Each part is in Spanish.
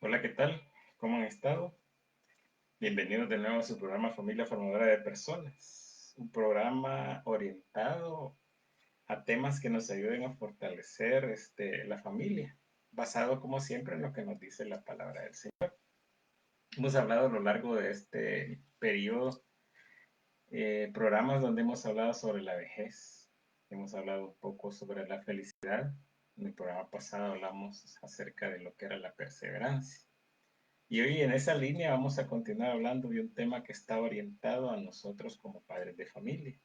Hola, ¿qué tal? ¿Cómo han estado? Bienvenidos de nuevo a su programa Familia Formadora de Personas, un programa orientado a temas que nos ayuden a fortalecer la familia, basado como siempre en lo que nos dice la palabra del Señor. Hemos hablado a lo largo de este periodo, programas donde hemos hablado sobre la vejez, hemos hablado un poco sobre la felicidad. En el programa pasado hablamos acerca de lo que era la perseverancia. Y hoy en esa línea vamos a continuar hablando de un tema que está orientado a nosotros como padres de familia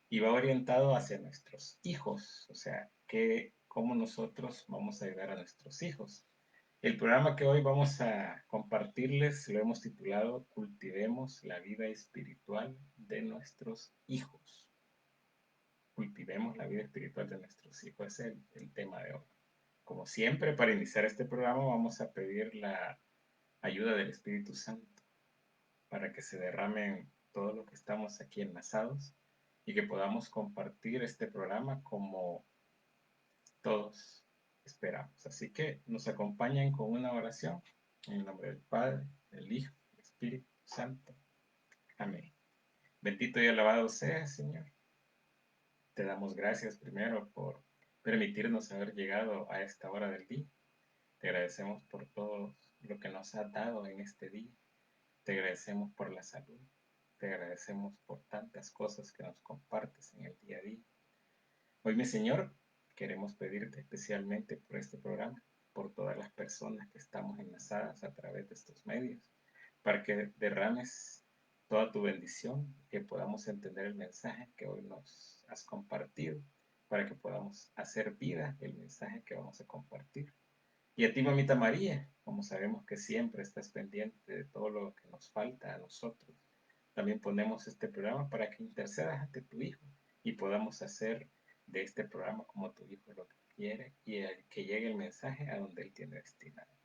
y va orientado hacia nuestros hijos, o sea, cómo nosotros vamos a ayudar a nuestros hijos. El programa que hoy vamos a compartirles lo hemos titulado Cultivemos la vida espiritual de nuestros hijos. Cultivemos la vida espiritual de nuestros hijos, ese es el tema de hoy. Como siempre, para iniciar este programa vamos a pedir la ayuda del Espíritu Santo para que se derramen todo lo que estamos aquí enlazados y que podamos compartir este programa como todos esperamos. Así que nos acompañan con una oración en el nombre del Padre, del Hijo, del Espíritu Santo. Amén. Bendito y alabado sea, Señor. Te damos gracias primero por permitirnos haber llegado a esta hora del día. Te agradecemos por todo lo que nos has dado en este día. Te agradecemos por la salud. Te agradecemos por tantas cosas que nos compartes en el día a día. Hoy, mi Señor, queremos pedirte especialmente por este programa, por todas las personas que estamos enlazadas a través de estos medios, para que derrames toda tu bendición, que podamos entender el mensaje que hoy nos has compartido, para que podamos hacer vida el mensaje que vamos a compartir. Y a ti, mamita María, como sabemos que siempre estás pendiente de todo lo que nos falta a nosotros, también ponemos este programa para que intercedas ante tu Hijo y podamos hacer de este programa como tu Hijo lo que quiere y que llegue el mensaje a donde Él tiene destinado.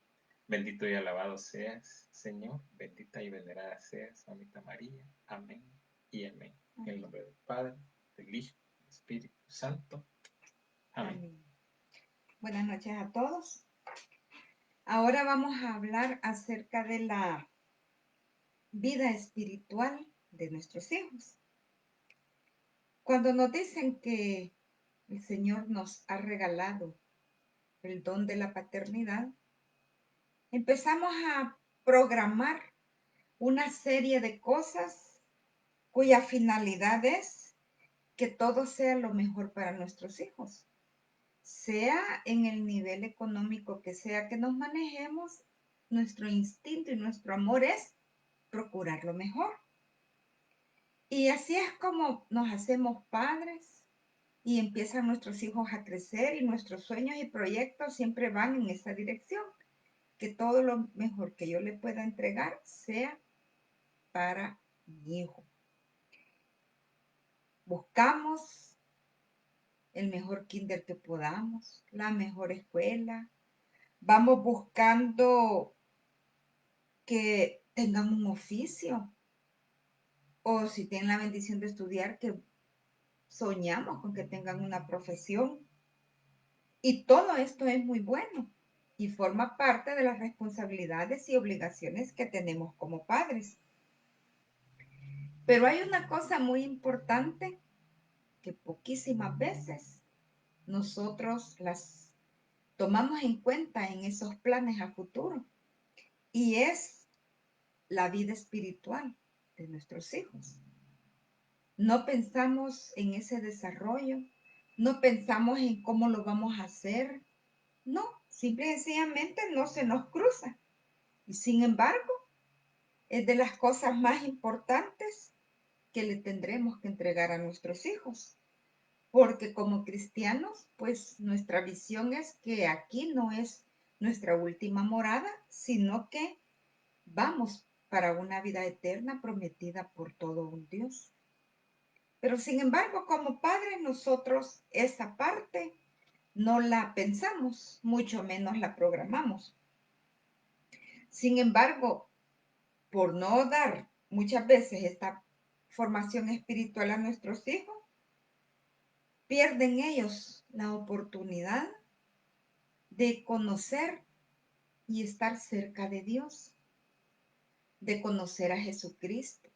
Bendito y alabado seas, Señor, bendita y venerada seas, mamita María. Amén y amén. En el nombre del Padre, del Hijo, del Espíritu Santo. Amén. Amén. Buenas noches a todos. Ahora vamos a hablar acerca de la vida espiritual de nuestros hijos. Cuando nos dicen que el Señor nos ha regalado el don de la paternidad, empezamos a programar una serie de cosas cuya finalidad es que todo sea lo mejor para nuestros hijos, sea en el nivel económico que sea que nos manejemos. Nuestro instinto y nuestro amor es procurar lo mejor. Y así es como nos hacemos padres y empiezan nuestros hijos a crecer y nuestros sueños y proyectos siempre van en esa dirección, que todo lo mejor que yo le pueda entregar sea para mi hijo. Buscamos el mejor kinder que podamos, la mejor escuela. Vamos buscando que tengan un oficio o si tienen la bendición de estudiar, que soñamos con que tengan una profesión. Y todo esto es muy bueno y forma parte de las responsabilidades y obligaciones que tenemos como padres. Pero hay una cosa muy importante que poquísimas veces nosotros las tomamos en cuenta en esos planes a futuro y es la vida espiritual de nuestros hijos. No pensamos en ese desarrollo, no pensamos en cómo lo vamos a hacer, no, simple y sencillamente no se nos cruza. Y sin embargo, es de las cosas más importantes que le tendremos que entregar a nuestros hijos. Porque como cristianos, pues nuestra visión es que aquí no es nuestra última morada, sino que vamos para una vida eterna prometida por todo un Dios. Pero sin embargo, como padres, nosotros esa parte no la pensamos, mucho menos la programamos. Sin embargo, por no dar muchas veces esta formación espiritual a nuestros hijos, pierden ellos la oportunidad de conocer y estar cerca de Dios, de conocer a Jesucristo,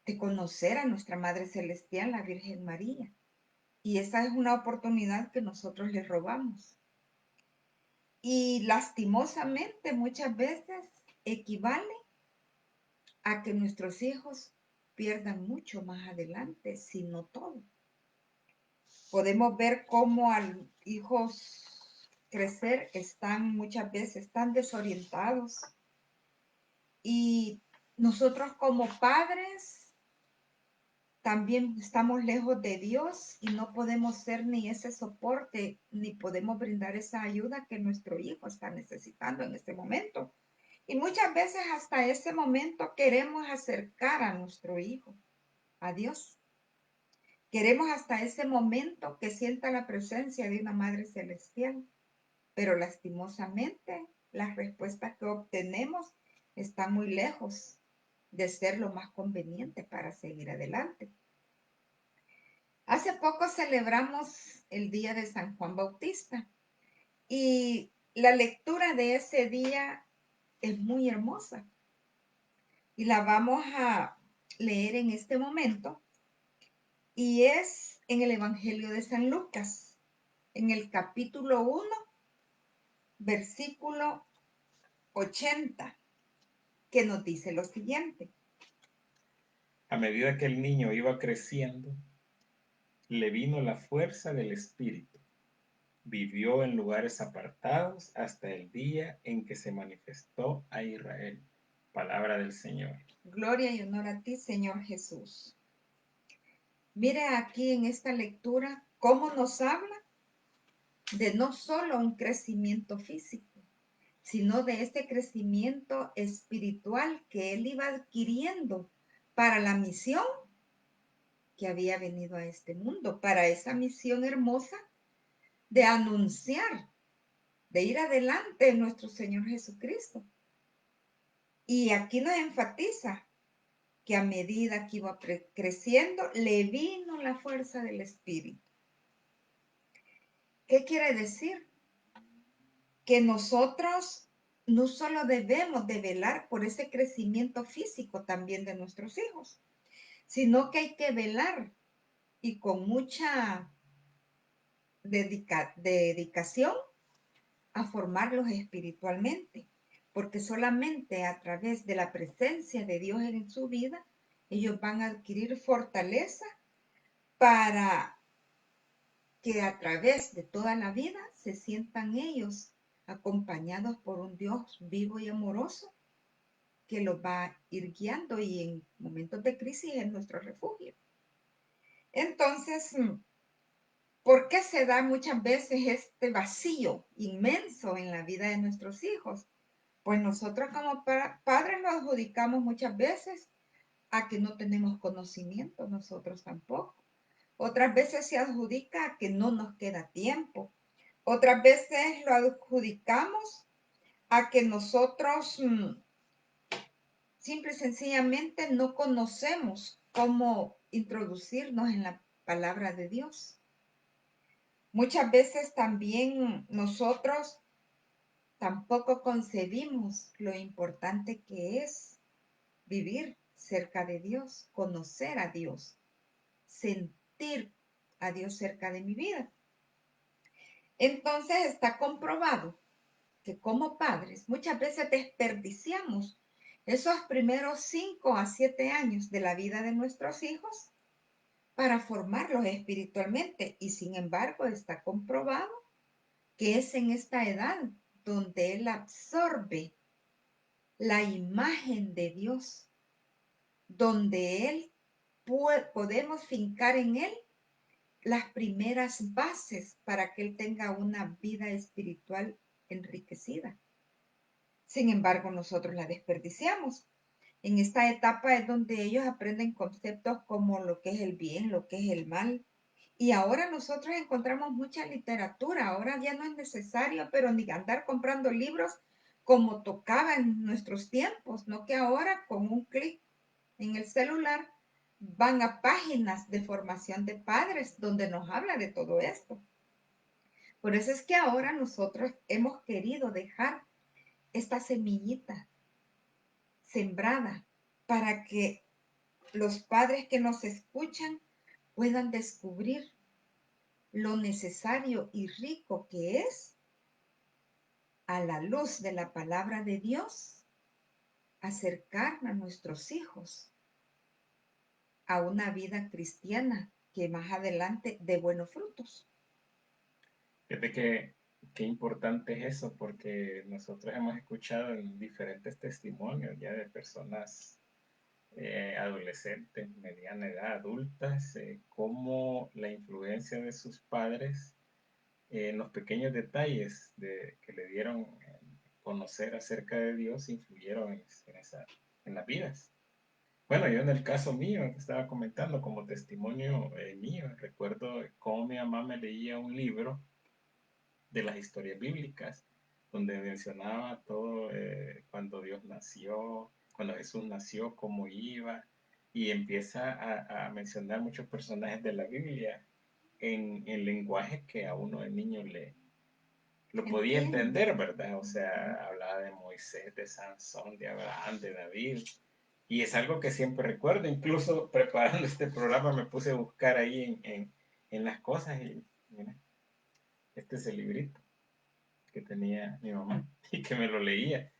de conocer a nuestra Madre Celestial, la Virgen María. Y esa es una oportunidad que nosotros les robamos. Y lastimosamente muchas veces equivale a que nuestros hijos pierdan mucho más adelante, si no todo. Podemos ver cómo al hijos crecer están muchas veces tan desorientados y nosotros como padres también estamos lejos de Dios y no podemos ser ni ese soporte ni podemos brindar esa ayuda que nuestro hijo está necesitando en este momento. Y muchas veces hasta ese momento queremos acercar a nuestro hijo a Dios. Queremos hasta ese momento que sienta la presencia de una Madre Celestial, pero lastimosamente las respuestas que obtenemos están muy lejos de ser lo más conveniente para seguir adelante. Hace poco celebramos el día de San Juan Bautista y la lectura de ese día es muy hermosa y la vamos a leer en este momento y es en el Evangelio de San Lucas, en el capítulo 1, versículo 80, que nos dice lo siguiente. A medida que el niño iba creciendo, le vino la fuerza del Espíritu. Vivió en lugares apartados hasta el día en que se manifestó a Israel. Palabra del Señor. Gloria y honor a ti, Señor Jesús. Mire aquí en esta lectura cómo nos habla de no solo un crecimiento físico, sino de este crecimiento espiritual que él iba adquiriendo para la misión que había venido a este mundo, para esa misión hermosa de anunciar, de ir adelante en nuestro Señor Jesucristo. Y aquí nos enfatiza que a medida que iba creciendo, le vino la fuerza del Espíritu. ¿Qué quiere decir? Que nosotros no solo debemos de velar por ese crecimiento físico también de nuestros hijos, sino que hay que velar y con mucha dedicación a formarlos espiritualmente, porque solamente a través de la presencia de Dios en su vida, ellos van a adquirir fortaleza para que a través de toda la vida se sientan ellos acompañados por un Dios vivo y amoroso que los va a ir guiando y en momentos de crisis es nuestro refugio. Entonces, ¿por qué se da muchas veces este vacío inmenso en la vida de nuestros hijos? Pues nosotros como padres lo adjudicamos muchas veces a que no tenemos conocimiento, nosotros tampoco. Otras veces se adjudica a que no nos queda tiempo. Otras veces lo adjudicamos a que nosotros simple y sencillamente no conocemos cómo introducirnos en la palabra de Dios. Muchas veces también nosotros tampoco concebimos lo importante que es vivir cerca de Dios, conocer a Dios, sentir a Dios cerca de mi vida. Entonces está comprobado que como padres muchas veces desperdiciamos esos primeros 5 a 7 años de la vida de nuestros hijos para formarlos espiritualmente y sin embargo está comprobado que es en esta edad donde él absorbe la imagen de Dios, donde él podemos fincar en él las primeras bases para que él tenga una vida espiritual enriquecida. Sin embargo, nosotros la desperdiciamos. En esta etapa es donde ellos aprenden conceptos como lo que es el bien, lo que es el mal. Y ahora nosotros encontramos mucha literatura. Ahora ya no es necesario, pero ni andar comprando libros como tocaba en nuestros tiempos, no que ahora con un clic en el celular van a páginas de formación de padres donde nos habla de todo esto. Por eso es que ahora nosotros hemos querido dejar esta semillita sembrada para que los padres que nos escuchan puedan descubrir lo necesario y rico que es, a la luz de la palabra de Dios, acercar a nuestros hijos a una vida cristiana que más adelante dé buenos frutos. Fíjate que qué importante es eso, porque nosotros hemos escuchado en diferentes testimonios ya de personas adolescentes, mediana edad, adultas, cómo la influencia de sus padres en los pequeños detalles que le dieron conocer acerca de Dios influyeron en las vidas. Bueno, yo en el caso mío, que estaba comentando como testimonio mío, recuerdo cómo mi mamá me leía un libro de las historias bíblicas, donde mencionaba todo cuando Dios nació, cuando Jesús nació, cómo iba, y empieza a mencionar muchos personajes de la Biblia en lenguaje que a uno de niño lo podía Entiende. entender, ¿verdad? O Ujú. sea, hablaba de Moisés, de Sansón, de Abraham, de David. Y es algo que siempre recuerdo. Incluso preparando este programa me puse a buscar ahí en las cosas y mira, este es el librito que tenía mi mamá y que me lo leía.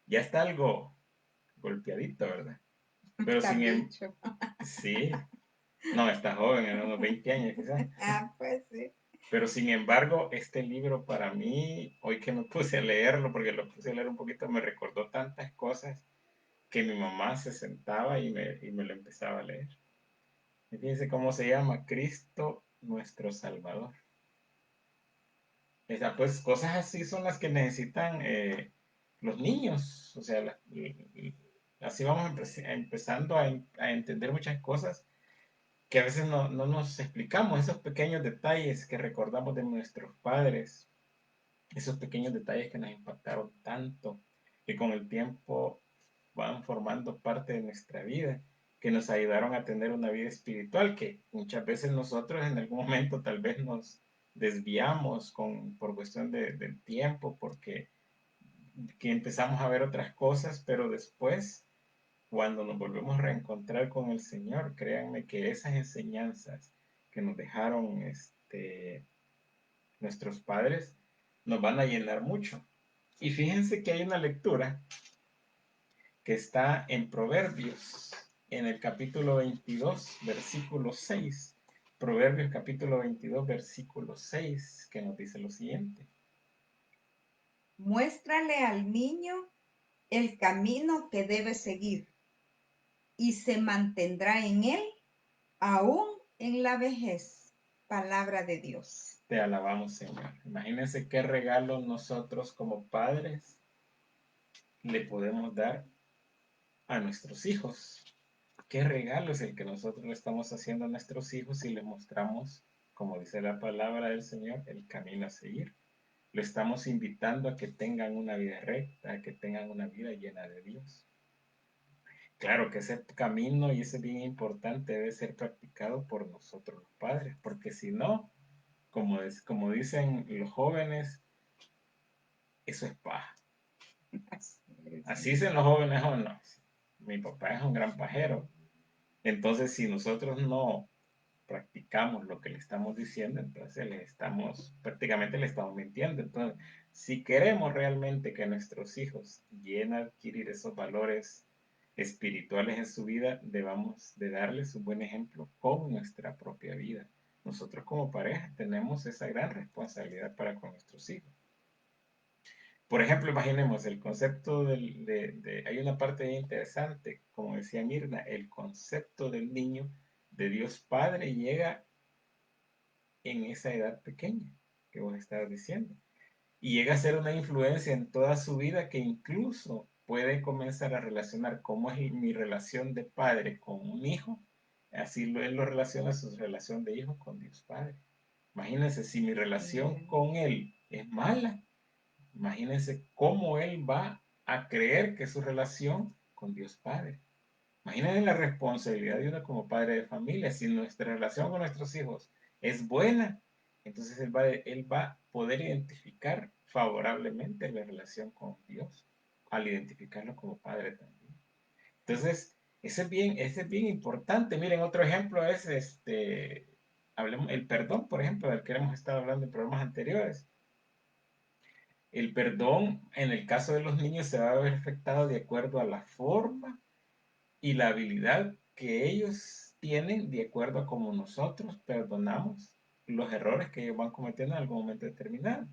Ya está algo golpeadito, ¿verdad? Pero Está bicho. sí, no, está joven, en unos 20 años quizás. Ah, pues sí. Pero sin embargo, este libro para mí, hoy que me puse a leerlo, porque lo puse a leer un poquito, me recordó tantas cosas que mi mamá se sentaba y me lo empezaba a leer. Y fíjense cómo se llama, Cristo nuestro Salvador. Pues cosas así son las que necesitan los niños. O sea, así vamos empezando a entender muchas cosas que a veces no nos explicamos, esos pequeños detalles que recordamos de nuestros padres, esos pequeños detalles que nos impactaron tanto, que con el tiempo van formando parte de nuestra vida, que nos ayudaron a tener una vida espiritual, que muchas veces nosotros en algún momento tal vez nos desviamos por cuestión del tiempo, porque que empezamos a ver otras cosas, pero después, cuando nos volvemos a reencontrar con el Señor, créanme que esas enseñanzas que nos dejaron nuestros padres nos van a llenar mucho. Y fíjense que hay una lectura que está en Proverbios, en el capítulo 22, versículo 6. Proverbios capítulo 22, versículo 6, que nos dice lo siguiente. Muéstrale al niño el camino que debe seguir y se mantendrá en él aún en la vejez. Palabra de Dios. Te alabamos, Señor. Imagínense qué regalo nosotros como padres le podemos dar a nuestros hijos. ¿Qué regalo es el que nosotros le estamos haciendo a nuestros hijos si les mostramos, como dice la palabra del Señor, el camino a seguir? Lo estamos invitando a que tengan una vida recta, a que tengan una vida llena de Dios. Claro que ese camino, y ese bien importante, debe ser practicado por nosotros los padres, porque si no, como dicen los jóvenes, eso es paja. Así dicen los jóvenes o no. Mi papá es un gran pajero. Entonces, si nosotros no practicamos lo que le estamos diciendo, entonces prácticamente le estamos mintiendo. Entonces, si queremos realmente que nuestros hijos lleguen a adquirir esos valores espirituales en su vida, debamos de darles un buen ejemplo con nuestra propia vida. Nosotros como pareja tenemos esa gran responsabilidad para con nuestros hijos. Por ejemplo, imaginemos el concepto hay una parte interesante, como decía Mirna, el concepto del niño de Dios Padre llega en esa edad pequeña que vos estabas diciendo. Y llega a ser una influencia en toda su vida que incluso puede comenzar a relacionar cómo es mi relación de padre con un hijo, así él lo relaciona su relación de hijo con Dios Padre. Imagínense si mi relación Bien. con él es mala, imagínense cómo él va a creer que es su relación con Dios Padre. Imaginen la responsabilidad de uno como padre de familia. Si nuestra relación con nuestros hijos es buena, entonces él va a poder identificar favorablemente la relación con Dios. al identificarlo como padre también. Entonces, ese es bien importante. Miren, otro ejemplo es hablemos, el perdón, por ejemplo, del que hemos estado hablando en programas anteriores. El perdón, en el caso de los niños, se va a ver afectado de acuerdo a la forma y la habilidad que ellos tienen, de acuerdo a cómo nosotros perdonamos los errores que ellos van cometiendo en algún momento determinado.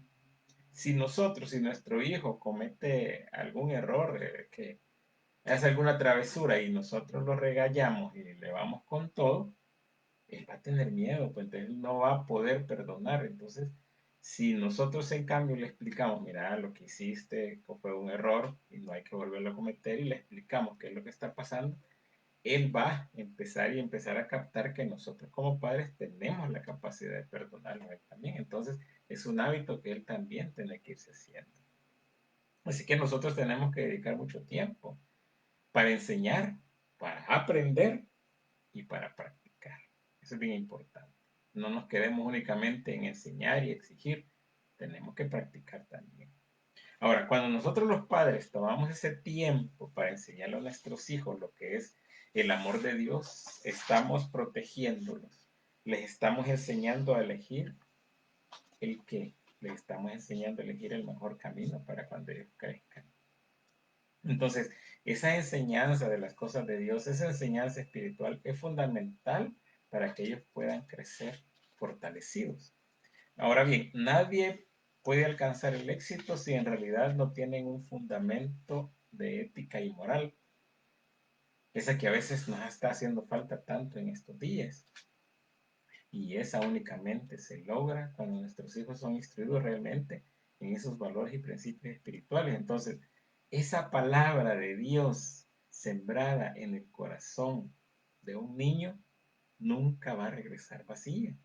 Si nuestro hijo comete algún error, que hace alguna travesura y nosotros lo regañamos y le vamos con todo, él va a tener miedo, pues entonces él no va a poder perdonar. Entonces, si nosotros en cambio le explicamos, mira, lo que hiciste fue un error y no hay que volverlo a cometer, y le explicamos qué es lo que está pasando, él va a empezar a captar que nosotros como padres tenemos la capacidad de perdonarlo a él también. Entonces, es un hábito que él también tiene que irse haciendo. Así que nosotros tenemos que dedicar mucho tiempo para enseñar, para aprender y para practicar. Eso es bien importante. No nos quedemos únicamente en enseñar y exigir, tenemos que practicar también. Ahora, cuando nosotros los padres tomamos ese tiempo para enseñarle a nuestros hijos lo que es el amor de Dios, estamos protegiéndolos, les estamos enseñando a elegir el qué, les estamos enseñando a elegir el mejor camino para cuando ellos crezcan. Entonces, esa enseñanza de las cosas de Dios, esa enseñanza espiritual es fundamental para que ellos puedan crecer fortalecidos. Ahora bien, nadie puede alcanzar el éxito si en realidad no tienen un fundamento de ética y moral, esa que a veces nos está haciendo falta tanto en estos días. Y esa únicamente se logra cuando nuestros hijos son instruidos realmente en esos valores y principios espirituales. Entonces, esa palabra de Dios sembrada en el corazón de un niño nunca va a regresar vacía,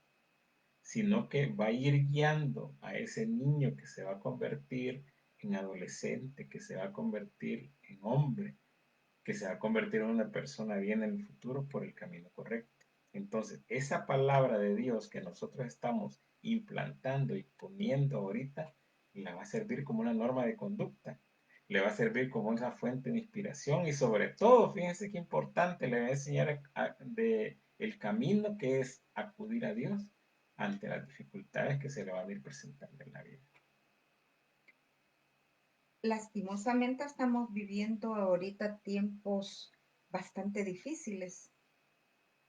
sino que va a ir guiando a ese niño que se va a convertir en adolescente, que se va a convertir en hombre, que se va a convertir en una persona bien en el futuro por el camino correcto. Entonces, esa palabra de Dios que nosotros estamos implantando y poniendo ahorita, la va a servir como una norma de conducta, le va a servir como una fuente de inspiración y sobre todo, fíjense qué importante, le va a enseñar de el camino que es acudir a Dios ante las dificultades que se le van a ir presentando en la vida. Lastimosamente estamos viviendo ahorita tiempos bastante difíciles.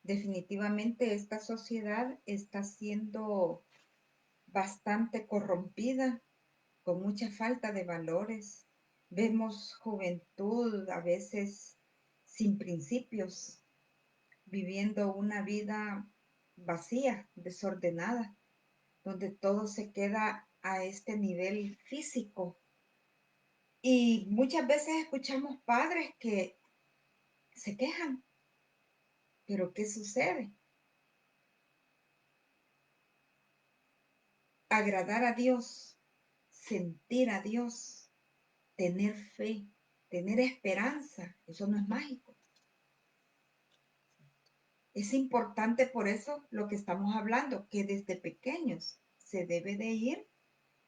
Definitivamente esta sociedad está siendo bastante corrompida, con mucha falta de valores. Vemos juventud a veces sin principios, viviendo una vida vacía, desordenada, donde todo se queda a este nivel físico. Y muchas veces escuchamos padres que se quejan, pero ¿qué sucede? Agradar a Dios, sentir a Dios, tener fe, tener esperanza, eso no es mágico. Es importante por eso lo que estamos hablando, que desde pequeños se debe de ir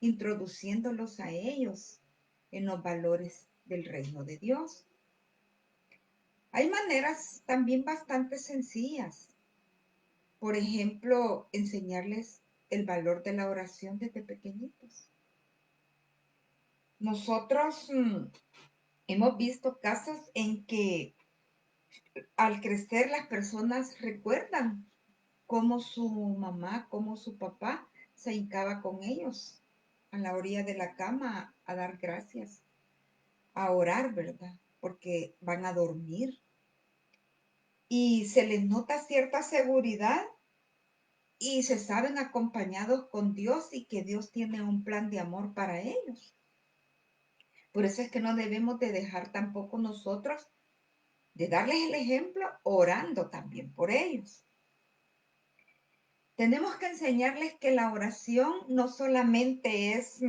introduciéndolos a ellos en los valores del reino de Dios. Hay maneras también bastante sencillas. Por ejemplo, enseñarles el valor de la oración desde pequeñitos. Nosotros hemos visto casos en que al crecer las personas recuerdan cómo su mamá, cómo su papá se hincaba con ellos a la orilla de la cama a dar gracias, a orar, ¿verdad? Porque van a dormir. Y se les nota cierta seguridad y se saben acompañados con Dios y que Dios tiene un plan de amor para ellos. Por eso es que no debemos de dejar tampoco nosotros de darles el ejemplo orando también por ellos. Tenemos que enseñarles que la oración no solamente es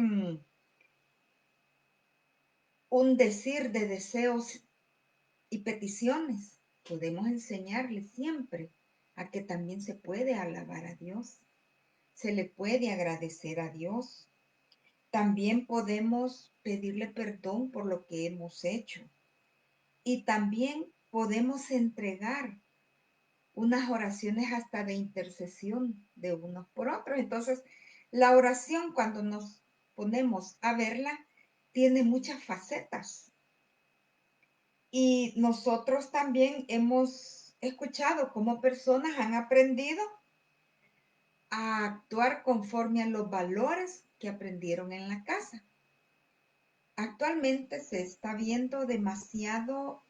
un decir de deseos y peticiones. Podemos enseñarles siempre a que también se puede alabar a Dios, se le puede agradecer a Dios. También podemos pedirle perdón por lo que hemos hecho. Y también podemos entregar unas oraciones hasta de intercesión de unos por otros. Entonces, la oración, cuando nos ponemos a verla, tiene muchas facetas. Y nosotros también hemos escuchado cómo personas han aprendido a actuar conforme a los valores que aprendieron en la casa. Actualmente se está viendo demasiado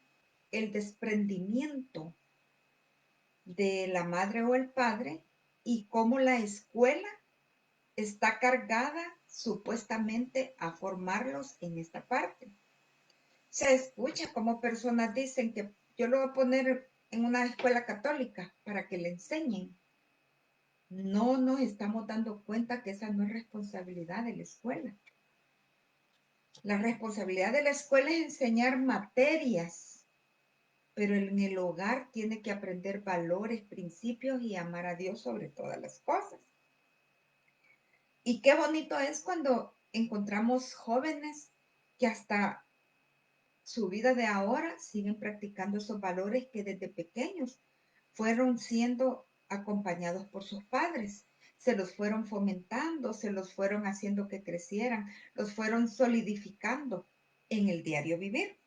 el desprendimiento de la madre o el padre y cómo la escuela está cargada supuestamente a formarlos en esta parte. Se escucha como personas dicen que yo lo voy a poner en una escuela católica para que le enseñen. No nos estamos dando cuenta que esa no es responsabilidad de la escuela. La responsabilidad de la escuela es enseñar materias, pero en el hogar tiene que aprender valores, principios y amar a Dios sobre todas las cosas. Y qué bonito es cuando encontramos jóvenes que hasta su vida de ahora siguen practicando esos valores que desde pequeños fueron siendo acompañados por sus padres. Se los fueron fomentando, se los fueron haciendo que crecieran, los fueron solidificando en el diario vivir.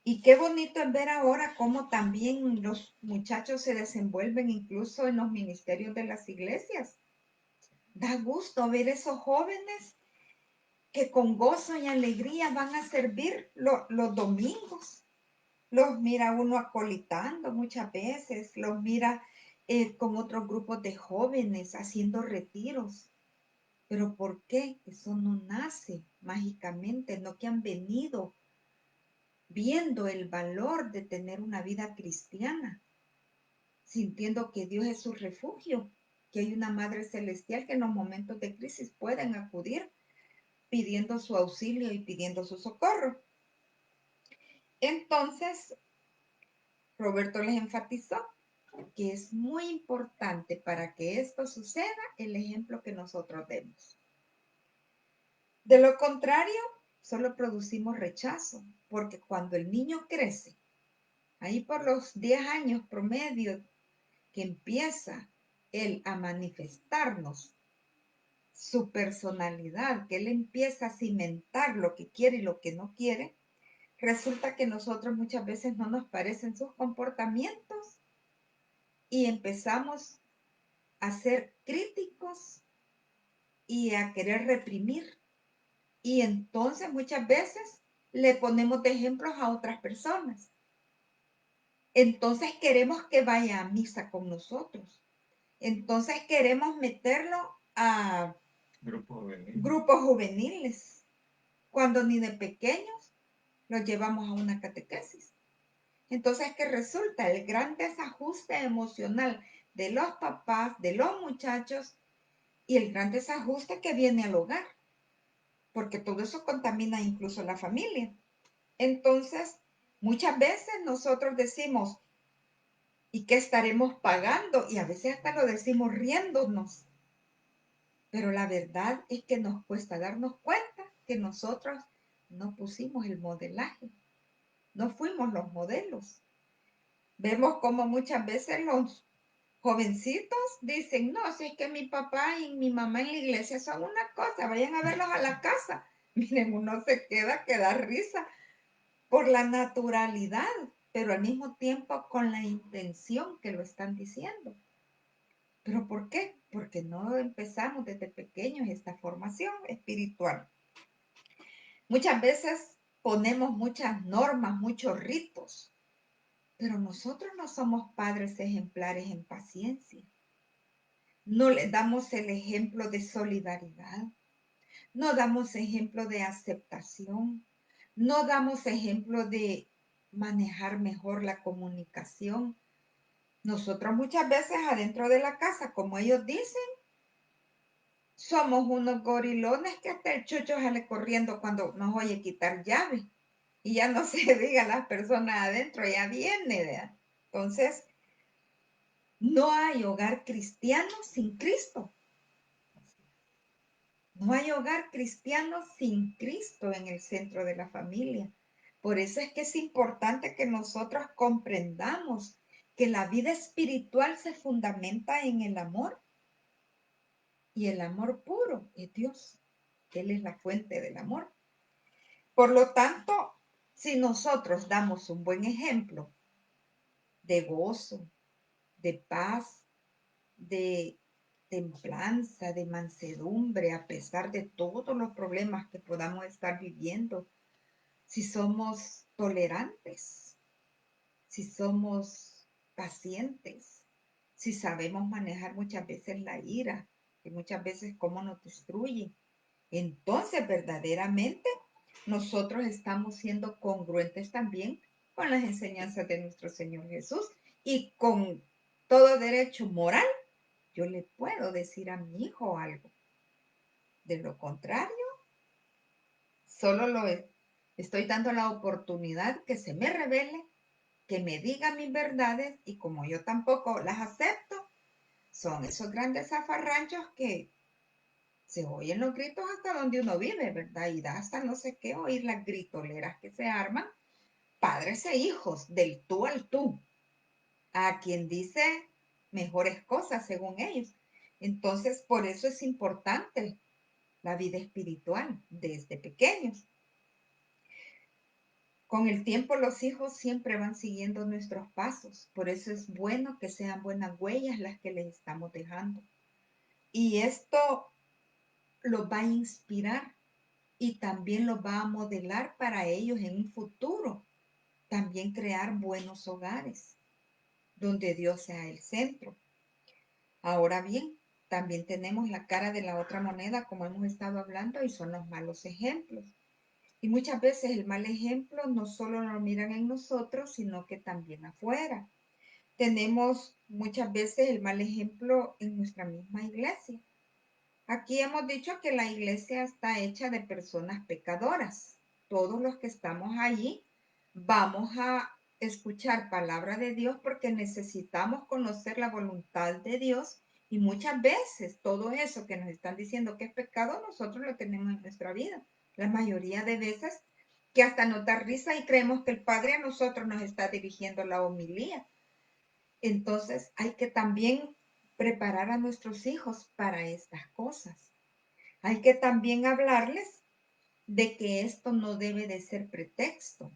Y qué bonito es ver ahora cómo también los muchachos se desenvuelven incluso en los ministerios de las iglesias. Da gusto ver esos jóvenes que con gozo y alegría van a servir los domingos. Los mira uno acolitando muchas veces, los mira con otros grupos de jóvenes haciendo retiros. ¿Pero por qué? Eso no nace mágicamente, no que han venido viendo el valor de tener una vida cristiana, sintiendo que Dios es su refugio, que hay una Madre Celestial que en los momentos de crisis pueden acudir pidiendo su auxilio y pidiendo su socorro. Entonces, Roberto les enfatizó que es muy importante para que esto suceda el ejemplo que nosotros demos. De lo contrario, solo producimos rechazo, porque cuando el niño crece, ahí por los 10 años promedio que empieza él a manifestarnos su personalidad, que él empieza a cimentar lo que quiere y lo que no quiere, resulta que nosotros muchas veces no nos parecen sus comportamientos y empezamos a ser críticos y a querer reprimir. Y entonces muchas veces le ponemos de ejemplos a otras personas. Entonces queremos que vaya a misa con nosotros. Entonces queremos meterlo a grupos juveniles, cuando ni de pequeños los llevamos a una catequesis. Entonces, ¿qué resulta? El gran desajuste emocional de los papás, de los muchachos y el gran desajuste que viene al hogar, porque todo eso contamina incluso la familia. Entonces, muchas veces nosotros decimos, ¿y qué estaremos pagando? Y a veces hasta lo decimos riéndonos. Pero la verdad es que nos cuesta darnos cuenta que nosotros no pusimos el modelaje, no fuimos los modelos. Vemos como muchas veces los jovencitos dicen, no, si es que mi papá y mi mamá en la iglesia son una cosa, vayan a verlos a la casa. Miren, uno se queda que da risa por la naturalidad, pero al mismo tiempo con la intención que lo están diciendo. ¿Pero por qué? Porque no empezamos desde pequeños esta formación espiritual. Muchas veces ponemos muchas normas, muchos ritos, pero nosotros no somos padres ejemplares en paciencia. No le damos el ejemplo de solidaridad, no damos ejemplo de aceptación, no damos ejemplo de manejar mejor la comunicación. Nosotros muchas veces adentro de la casa, como ellos dicen, somos unos gorilones que hasta el chucho sale corriendo cuando nos oye quitar llave. Y ya no se diga las personas adentro, ya viene, ¿verdad? Entonces, no hay hogar cristiano sin Cristo. No hay hogar cristiano sin Cristo en el centro de la familia. Por eso es que es importante que nosotros comprendamos que la vida espiritual se fundamenta en el amor, y el amor puro es Dios. Él es la fuente del amor. Por lo tanto, si nosotros damos un buen ejemplo de gozo, de paz, de templanza, de mansedumbre, a pesar de todos los problemas que podamos estar viviendo, si somos tolerantes, si somos pacientes, si sabemos manejar muchas veces la ira, que muchas veces cómo nos destruye, entonces verdaderamente nosotros estamos siendo congruentes también con las enseñanzas de nuestro Señor Jesús, y con todo derecho moral yo le puedo decir a mi hijo algo. De lo contrario, solo estoy dando la oportunidad que se me revele, que me diga mis verdades, y como yo tampoco las acepto, son esos grandes zafarranchos que se oyen los gritos hasta donde uno vive, ¿verdad? Y da hasta no sé qué oír las gritoleras que se arman, padres e hijos, del tú al tú, a quien dice mejores cosas según ellos. Entonces, por eso es importante la vida espiritual desde pequeños. Con el tiempo los hijos siempre van siguiendo nuestros pasos, por eso es bueno que sean buenas huellas las que les estamos dejando. Y esto los va a inspirar y también los va a modelar para ellos en un futuro. También crear buenos hogares donde Dios sea el centro. Ahora bien, también tenemos la cara de la otra moneda, como hemos estado hablando, y son los malos ejemplos. Y muchas veces el mal ejemplo no solo lo miran en nosotros, sino que también afuera. Tenemos muchas veces el mal ejemplo en nuestra misma iglesia. Aquí hemos dicho que la iglesia está hecha de personas pecadoras. Todos los que estamos allí vamos a escuchar palabra de Dios porque necesitamos conocer la voluntad de Dios, y muchas veces todo eso que nos están diciendo que es pecado, nosotros lo tenemos en nuestra vida. La mayoría de veces que hasta nos da risa y creemos que el Padre a nosotros nos está dirigiendo la homilía. Entonces hay que también preparar a nuestros hijos para estas cosas. Hay que también hablarles de que esto no debe de ser pretexto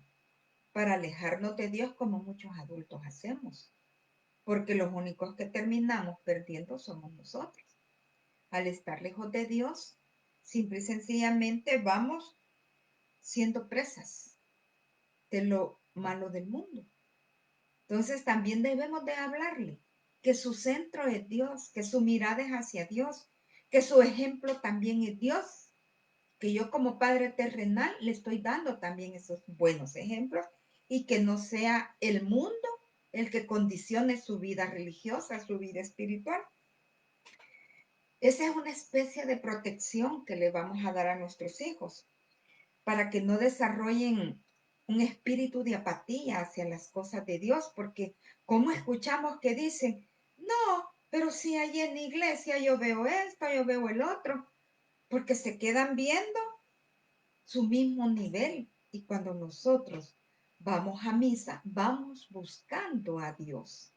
para alejarnos de Dios como muchos adultos hacemos, porque los únicos que terminamos perdiendo somos nosotros. Al estar lejos de Dios, simple y sencillamente vamos siendo presas de lo malo del mundo. Entonces también debemos de hablarle que su centro es Dios, que su mirada es hacia Dios, que su ejemplo también es Dios, que yo como padre terrenal le estoy dando también esos buenos ejemplos, y que no sea el mundo el que condicione su vida religiosa, su vida espiritual. Esa es una especie de protección que le vamos a dar a nuestros hijos para que no desarrollen un espíritu de apatía hacia las cosas de Dios, porque como escuchamos que dicen, no, pero si allí en la iglesia yo veo esto, yo veo el otro, porque se quedan viendo su mismo nivel. Y cuando nosotros vamos a misa, vamos buscando a Dios.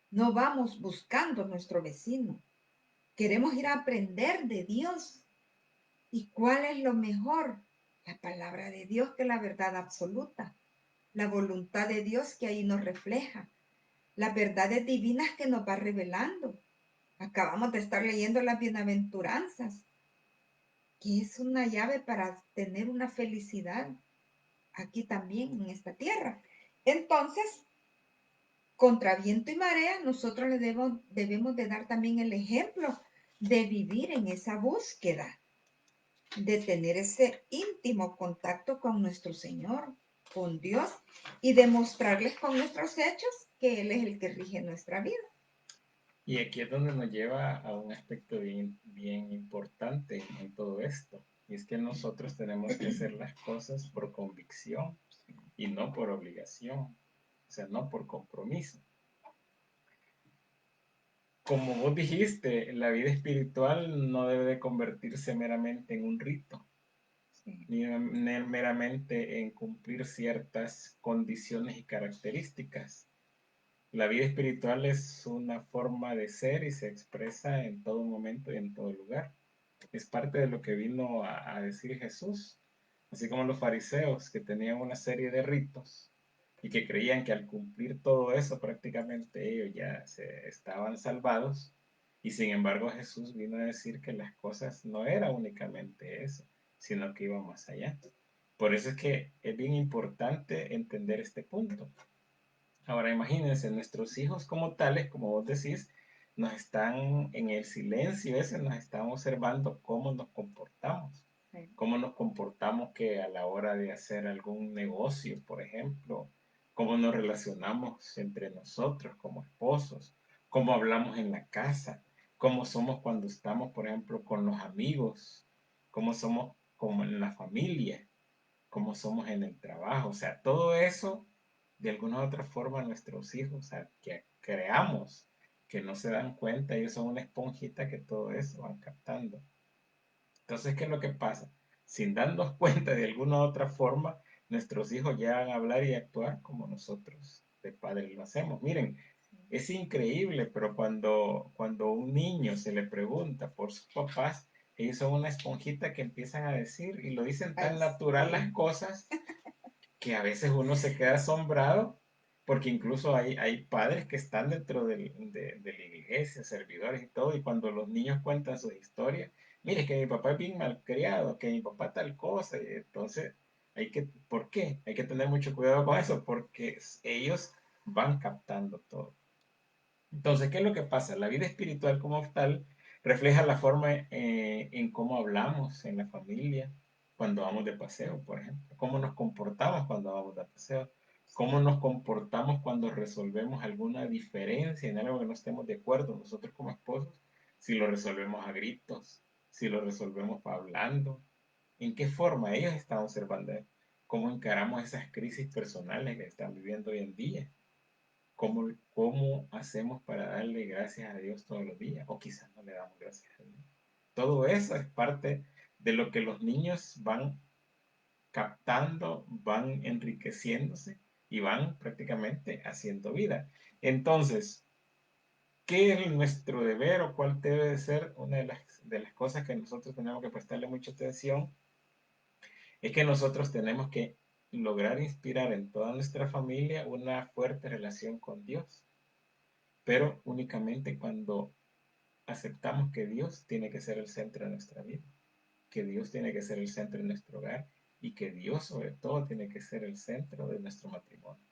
No vamos buscando a nuestro vecino. Queremos ir a aprender de Dios. ¿Y cuál es lo mejor? La palabra de Dios, que es la verdad absoluta. La voluntad de Dios que ahí nos refleja. Las verdades divinas que nos va revelando. Acabamos de estar leyendo las bienaventuranzas, que es una llave para tener una felicidad aquí también en esta tierra. Entonces, contra viento y marea, nosotros le debemos de dar también el ejemplo de vivir en esa búsqueda, de tener ese íntimo contacto con nuestro Señor, con Dios, y demostrarles con nuestros hechos que Él es el que rige nuestra vida. Y aquí es donde nos lleva a un aspecto bien, bien importante en todo esto. Y es que nosotros tenemos que hacer las cosas por convicción y no por obligación, o sea, no por compromiso. como vos dijiste, la vida espiritual no debe de convertirse meramente en un rito, Sí, ni meramente en cumplir ciertas condiciones y características. La vida espiritual es una forma de ser y se expresa en todo momento y en todo lugar. Es parte de lo que vino a decir Jesús, así como los fariseos que tenían una serie de ritos y que creían que al cumplir todo eso prácticamente ellos ya se estaban salvados, y sin embargo Jesús vino a decir que las cosas no era únicamente eso, sino que iba más allá. Por eso es que es bien importante entender este punto. Ahora imagínense, nuestros hijos como tales, como vos decís, nos están en el silencio ese, nos están observando cómo nos comportamos. sí, Cómo nos comportamos que a la hora de hacer algún negocio, por ejemplo, cómo nos relacionamos entre nosotros como esposos, cómo hablamos en la casa, cómo somos cuando estamos, por ejemplo, con los amigos, cómo somos como en la familia, cómo somos en el trabajo. O sea, todo eso, de alguna u otra forma, nuestros hijos, o sea, que creamos, que no se dan cuenta, ellos son una esponjita que todo eso van captando. Entonces, ¿qué es lo que pasa? Sin darnos cuenta de alguna u otra forma, nuestros hijos ya van a hablar y actuar como nosotros de padres lo hacemos. Miren, sí. es increíble, pero cuando un niño se le pregunta por sus papás, ellos son una esponjita que empiezan a decir y lo dicen tan Ay, natural las sí. cosas que a veces uno se queda asombrado, porque incluso hay padres que están dentro de la iglesia, servidores y todo, y cuando los niños cuentan sus historias, mire que mi papá es bien malcriado, que mi papá tal cosa, y entonces ¿por qué? Hay que tener mucho cuidado con eso, porque ellos van captando todo. Entonces, ¿qué es lo que pasa? La vida espiritual como tal refleja la forma en cómo hablamos en la familia cuando vamos de paseo, por ejemplo. Cómo nos comportamos cuando vamos de paseo. Cómo nos comportamos cuando resolvemos alguna diferencia en algo que no estemos de acuerdo nosotros como esposos. Si lo resolvemos a gritos, si lo resolvemos hablando. ¿En qué forma ellos están observando cómo encaramos esas crisis personales que están viviendo hoy en día? ¿Cómo hacemos para darle gracias a Dios todos los días? O quizás no le damos gracias a Dios. Todo eso es parte de lo que los niños van captando, van enriqueciéndose y van prácticamente haciendo vida. Entonces, ¿qué es nuestro deber o cuál debe de ser una de las cosas que nosotros tenemos que prestarle mucha atención? Es que nosotros tenemos que lograr inspirar en toda nuestra familia una fuerte relación con Dios, pero únicamente cuando aceptamos que Dios tiene que ser el centro de nuestra vida, que Dios tiene que ser el centro de nuestro hogar y que Dios sobre todo tiene que ser el centro de nuestro matrimonio.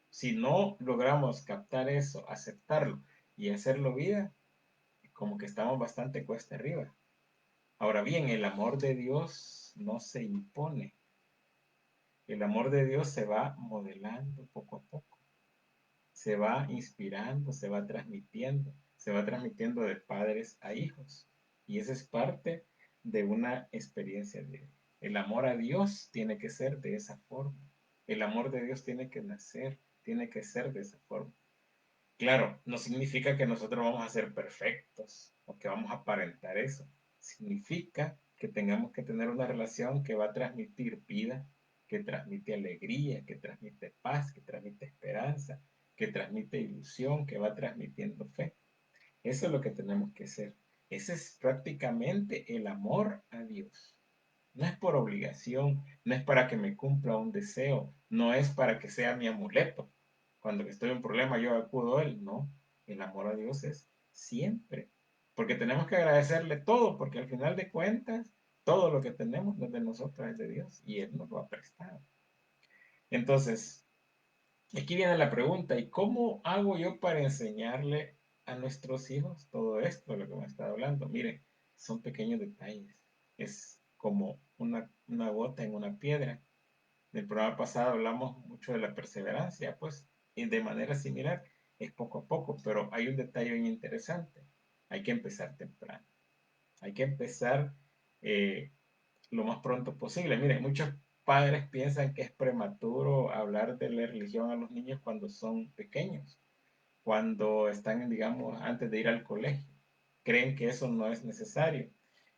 Si no logramos captar eso, aceptarlo y hacerlo vida, como que estamos bastante cuesta arriba. Ahora bien, el amor de Dios no se impone. El amor de Dios se va modelando poco a poco, se va inspirando, se va transmitiendo de padres a hijos. Y esa es parte de una experiencia de el amor a Dios tiene que ser de esa forma. El amor de Dios tiene que nacer, tiene que ser de esa forma. Claro, no significa que nosotros vamos a ser perfectos o que vamos a aparentar eso. Significa que tengamos que tener una relación que va a transmitir vida, que transmite alegría, que transmite paz, que transmite esperanza, que transmite ilusión, que va transmitiendo fe. Eso es lo que tenemos que ser. Ese es prácticamente el amor a Dios. No es por obligación, no es para que me cumpla un deseo, no es para que sea mi amuleto. Cuando estoy en un problema yo acudo a Él, no. El amor a Dios es siempre. Porque tenemos que agradecerle todo, porque al final de cuentas, todo lo que tenemos no es de nosotros, es de Dios y Él nos lo ha prestado. Entonces, aquí viene la pregunta, ¿y cómo hago yo para enseñarle a nuestros hijos todo esto de lo que me está hablando? Miren, son pequeños detalles. Es como una gota en una piedra. En el programa pasado hablamos mucho de la perseverancia, pues, y de manera similar, es poco a poco, pero hay un detalle bien interesante. Hay que empezar temprano. Hay que empezar eh, lo más pronto posible. Miren, muchos padres piensan que es prematuro hablar de la religión a los niños cuando son pequeños, cuando están, digamos, antes de ir al colegio. Creen que eso no es necesario.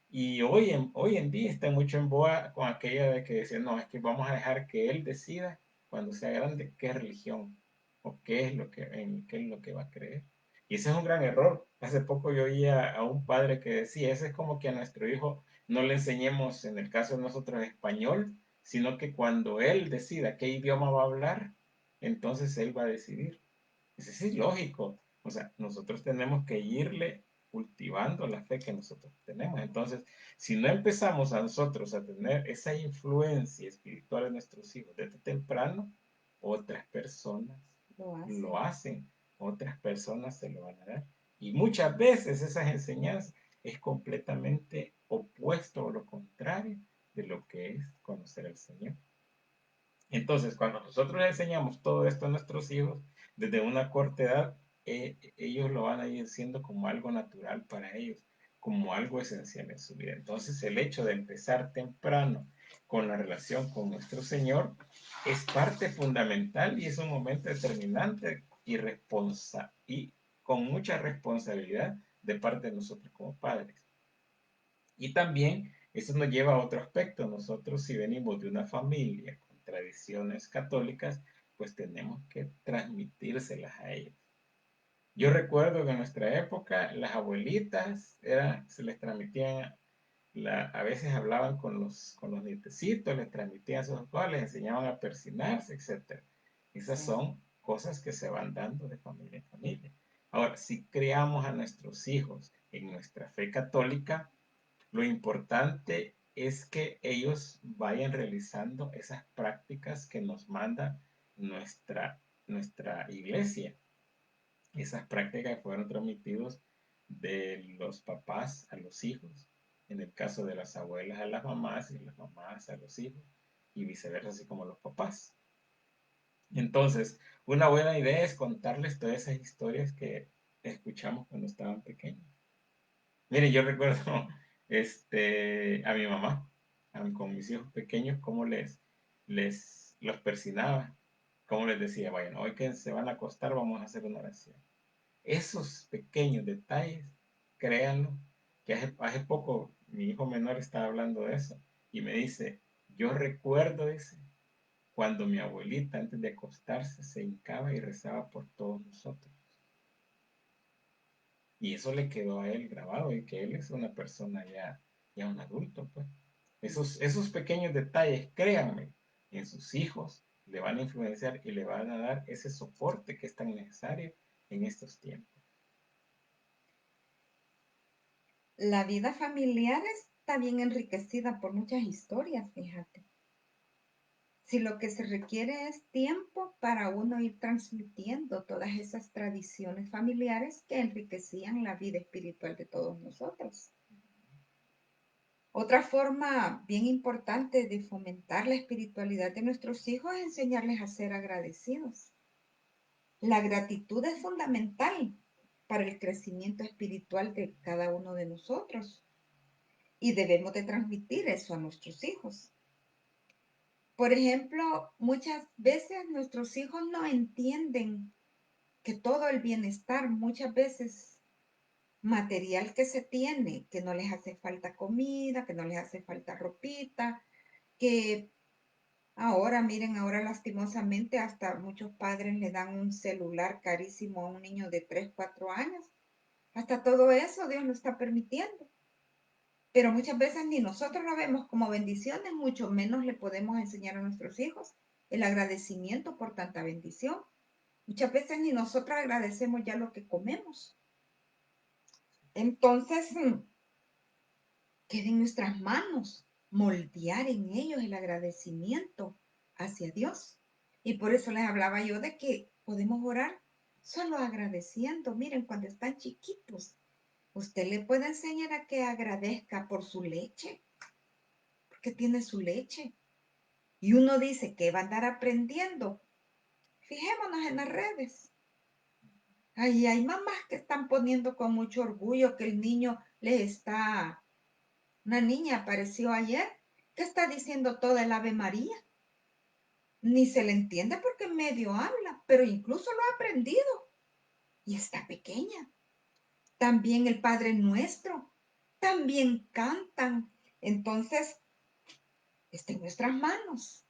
Y hoy en día está mucho en boga con aquella de que decir, no, es que vamos a dejar que él decida cuando sea grande qué religión o qué es lo que, en qué es lo que va a creer. Y ese es un gran error. Hace poco yo oía a un padre que decía, ese es como que a nuestro hijo no le enseñemos, en el caso de nosotros, español, sino que cuando él decida qué idioma va a hablar, entonces él va a decidir. Eso es ilógico. O sea, nosotros tenemos que irle cultivando la fe que nosotros tenemos. Entonces, si no empezamos a nosotros a tener esa influencia espiritual en nuestros hijos desde temprano, otras personas Lo lo hacen. hacen, otras personas se lo van a dar. Y muchas veces esas enseñanzas es completamente opuesto o lo contrario de lo que es conocer al Señor. Entonces, cuando nosotros le enseñamos todo esto a nuestros hijos, desde una corta edad, ellos lo van a ir siendo como algo natural para ellos, como algo esencial en su vida. Entonces, el hecho de empezar temprano con la relación con nuestro Señor es parte fundamental y es un momento determinante y con mucha responsabilidad de parte de nosotros como padres. Y también eso nos lleva a otro aspecto. Nosotros si venimos de una familia con tradiciones católicas, pues tenemos que transmitírselas a ellos. Yo recuerdo que en nuestra época las abuelitas se les transmitían, a veces hablaban con los nietecitos, les transmitían sus cosas, les enseñaban a persinarse, etc. Esas Sí. son cosas que se van dando de familia en familia. Ahora, si creamos a nuestros hijos en nuestra fe católica, lo importante es que ellos vayan realizando esas prácticas que nos manda nuestra iglesia. Esas prácticas fueron transmitidas de los papás a los hijos, en el caso de las abuelas a las mamás y las mamás a los hijos, y viceversa, así como los papás. Entonces, una buena idea es contarles todas esas historias que escuchamos cuando estaban pequeños. Mire, yo recuerdo a mi mamá, con mis hijos pequeños, cómo los persinaba, cómo les decía, bueno, hoy que se van a acostar vamos a hacer una oración. Esos pequeños detalles, créanlo, que hace poco mi hijo menor estaba hablando de eso y me dice, yo recuerdo ese, cuando mi abuelita antes de acostarse se hincaba y rezaba por todos nosotros. Y eso le quedó a él grabado y que él es una persona ya un adulto, pues. Esos pequeños detalles, créanme, en sus hijos le van a influenciar y le van a dar ese soporte que es tan necesario en estos tiempos. La vida familiar está bien enriquecida por muchas historias, fíjate. Si lo que se requiere es tiempo para uno ir transmitiendo todas esas tradiciones familiares que enriquecían la vida espiritual de todos nosotros. Otra forma bien importante de fomentar la espiritualidad de nuestros hijos es enseñarles a ser agradecidos. La gratitud es fundamental para el crecimiento espiritual de cada uno de nosotros y debemos de transmitir eso a nuestros hijos. Por ejemplo, muchas veces nuestros hijos no entienden que todo el bienestar, muchas veces material que se tiene, que no les hace falta comida, que no les hace falta ropita, que ahora, miren, ahora lastimosamente hasta muchos padres le dan un celular carísimo a un niño de 3, 4 años. Hasta todo eso Dios lo está permitiendo. Pero muchas veces ni nosotros lo vemos como bendiciones, mucho menos le podemos enseñar a nuestros hijos el agradecimiento por tanta bendición. Muchas veces ni nosotros agradecemos ya lo que comemos. Entonces, queda en nuestras manos moldear en ellos el agradecimiento hacia Dios. Y por eso les hablaba yo de que podemos orar solo agradeciendo. Miren, cuando están chiquitos, usted le puede enseñar a que agradezca por su leche, porque tiene su leche. Y uno dice que va a andar aprendiendo. Fijémonos en las redes. Ahí hay mamás que están poniendo con mucho orgullo que el niño les está. Una niña apareció ayer que está diciendo toda el Ave María. Ni se le entiende porque medio habla, pero incluso lo ha aprendido. y está pequeña. También el Padre Nuestro, también cantan. Entonces, está en nuestras manos.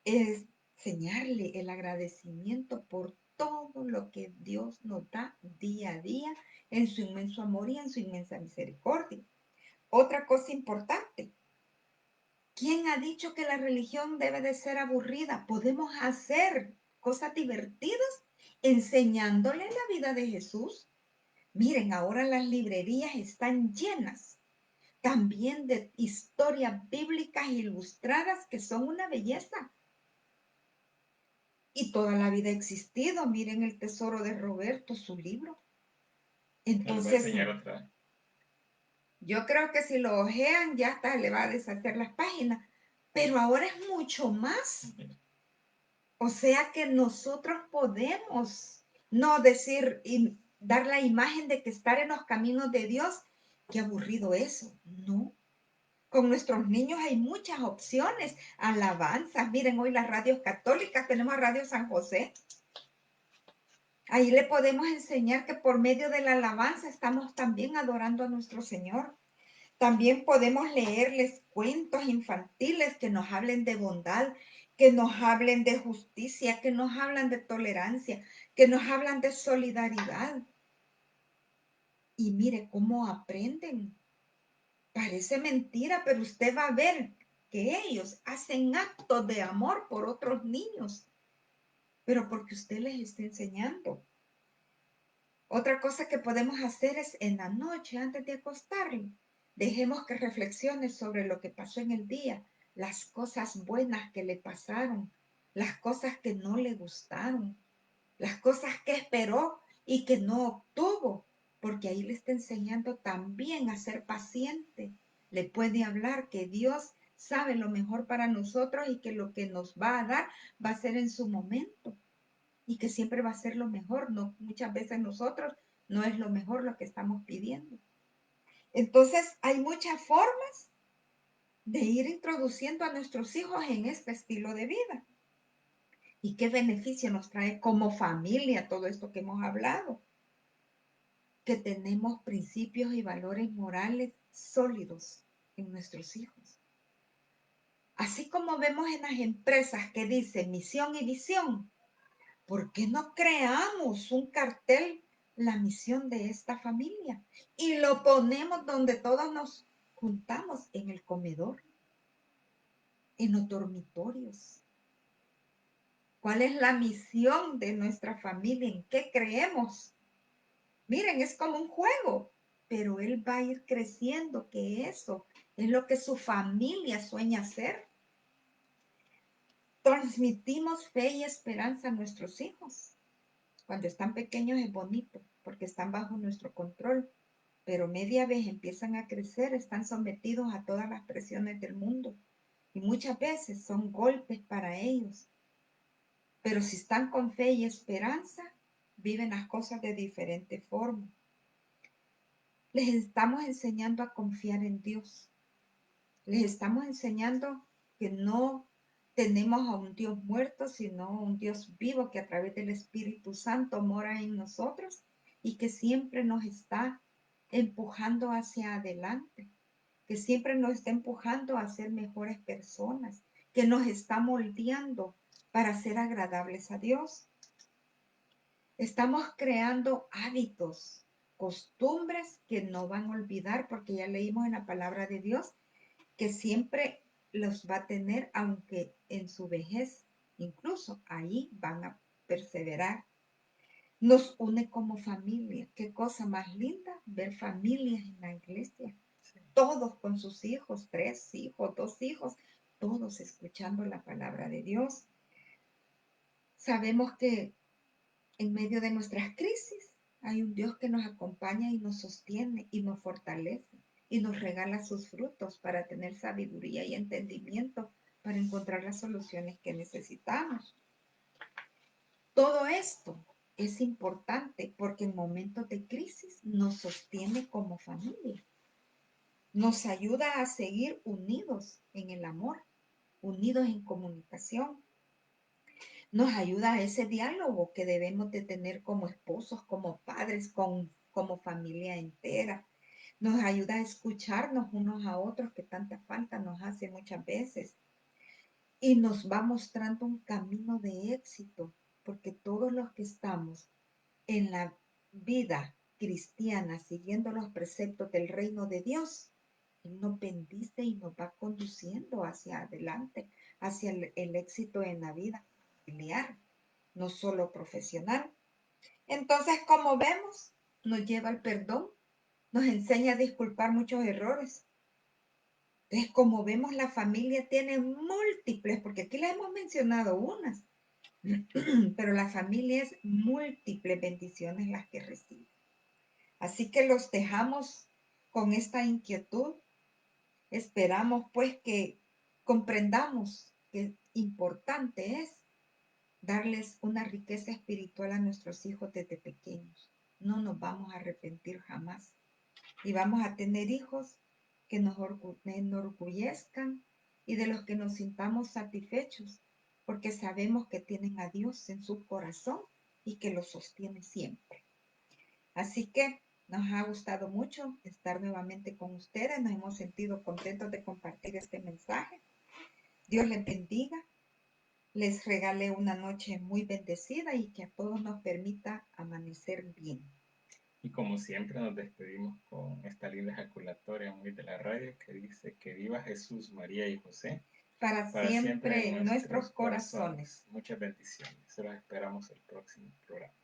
Es enseñarle el agradecimiento por todo lo que Dios nos da día a día en su inmenso amor y en su inmensa misericordia. Otra cosa importante, ¿quién ha dicho que la religión debe de ser aburrida? Podemos hacer cosas divertidas enseñándole la vida de Jesús. Miren, ahora las librerías están llenas también de historias bíblicas ilustradas que son una belleza. Y toda la vida ha existido. Miren el tesoro de Roberto, su libro. Nos va a Entonces, enseñar otra vez. yo creo que si lo ojean ya hasta le va a deshacer las páginas. Pero ahora es mucho más. O sea que nosotros podemos no decir y dar la imagen de que estar en los caminos de Dios, qué aburrido eso. No. Con nuestros niños hay muchas opciones, alabanzas. Miren, hoy las radios católicas, tenemos Radio San José. Ahí le podemos enseñar que por medio de la alabanza estamos también adorando a nuestro Señor. También podemos leerles cuentos infantiles que nos hablen de bondad, que nos hablen de justicia, que nos hablan de tolerancia, que nos hablan de solidaridad. Y mire cómo aprenden. Parece mentira, pero usted va a ver que ellos hacen actos de amor por otros niños, pero porque usted les está enseñando. Otra cosa que podemos hacer es en la noche, antes de acostarlo, dejemos que reflexione sobre lo que pasó en el día, las cosas buenas que le pasaron, las cosas que no le gustaron, las cosas que esperó y que no obtuvo, porque ahí le está enseñando también a ser paciente. Le puede hablar que Dios sabe lo mejor para nosotros y que lo que nos va a dar va a ser en su momento y que siempre va a ser lo mejor. No, muchas veces nosotros no es lo mejor lo que estamos pidiendo. Entonces hay muchas formas de ir introduciendo a nuestros hijos en este estilo de vida. ¿Y qué beneficio nos trae como familia todo esto que hemos hablado? Que tenemos principios y valores morales sólidos en nuestros hijos. Así como vemos en las empresas que dicen misión y visión, ¿por qué no creamos un cartel, la misión de esta familia? Y lo ponemos donde todos nos juntamos, en el comedor, en los dormitorios. ¿Cuál es la misión de nuestra familia? ¿En qué creemos? Miren, es como un juego, pero él va a ir creciendo, que eso es lo que su familia sueña hacer. Transmitimos fe y esperanza a nuestros hijos. Cuando están pequeños es bonito, porque están bajo nuestro control, pero media vez empiezan a crecer, están sometidos a todas las presiones del mundo y muchas veces son golpes para ellos. Pero si están con fe y esperanza, viven las cosas de diferente forma. Les estamos enseñando a confiar en Dios. Les estamos enseñando que no tenemos a un Dios muerto, sino a un Dios vivo que a través del Espíritu Santo mora en nosotros y que siempre nos está empujando hacia adelante, que siempre nos está empujando a ser mejores personas, que nos está moldeando para ser agradables a Dios. Estamos creando hábitos, costumbres que no van a olvidar, porque ya leímos en la palabra de Dios que siempre los va a tener, aunque en su vejez, incluso ahí van a perseverar. Nos une como familia. Qué cosa más linda ver familias en la iglesia. Todos con sus hijos, 3 hijos, 2 hijos, todos escuchando la palabra de Dios. Sabemos que en medio de nuestras crisis hay un Dios que nos acompaña y nos sostiene y nos fortalece y nos regala sus frutos para tener sabiduría y entendimiento para encontrar las soluciones que necesitamos. Todo esto es importante porque en momentos de crisis nos sostiene como familia, nos ayuda a seguir unidos en el amor, unidos en comunicación. Nos ayuda a ese diálogo que debemos de tener como esposos, como padres, como familia entera. Nos ayuda a escucharnos unos a otros que tanta falta nos hace muchas veces. Y nos va mostrando un camino de éxito, porque todos los que estamos en la vida cristiana, siguiendo los preceptos del reino de Dios, Él nos bendice y nos va conduciendo hacia adelante, hacia el éxito en la vida familiar, no solo profesional. Entonces, como vemos, nos lleva al perdón, nos enseña a disculpar muchos errores. Entonces, como vemos, la familia tiene múltiples, porque aquí les hemos mencionado unas, pero la familia es múltiples bendiciones las que recibe. Así que los dejamos con esta inquietud. Esperamos pues que comprendamos que importante es darles una riqueza espiritual a nuestros hijos desde pequeños. No nos vamos a arrepentir jamás. Y vamos a tener hijos que nos enorgullezcan y de los que nos sintamos satisfechos, porque sabemos que tienen a Dios en su corazón y que lo sostiene siempre. Así que nos ha gustado mucho estar nuevamente con ustedes, nos hemos sentido contentos de compartir este mensaje. Dios les bendiga, les regale una noche muy bendecida y que a todos nos permita amanecer bien. Y como siempre nos despedimos con esta linda ejaculatoria muy de la radio que dice que viva Jesús, María y José Para para siempre siempre en en nuestros nuestros corazones. corazones. Muchas bendiciones. Los esperamos el próximo programa.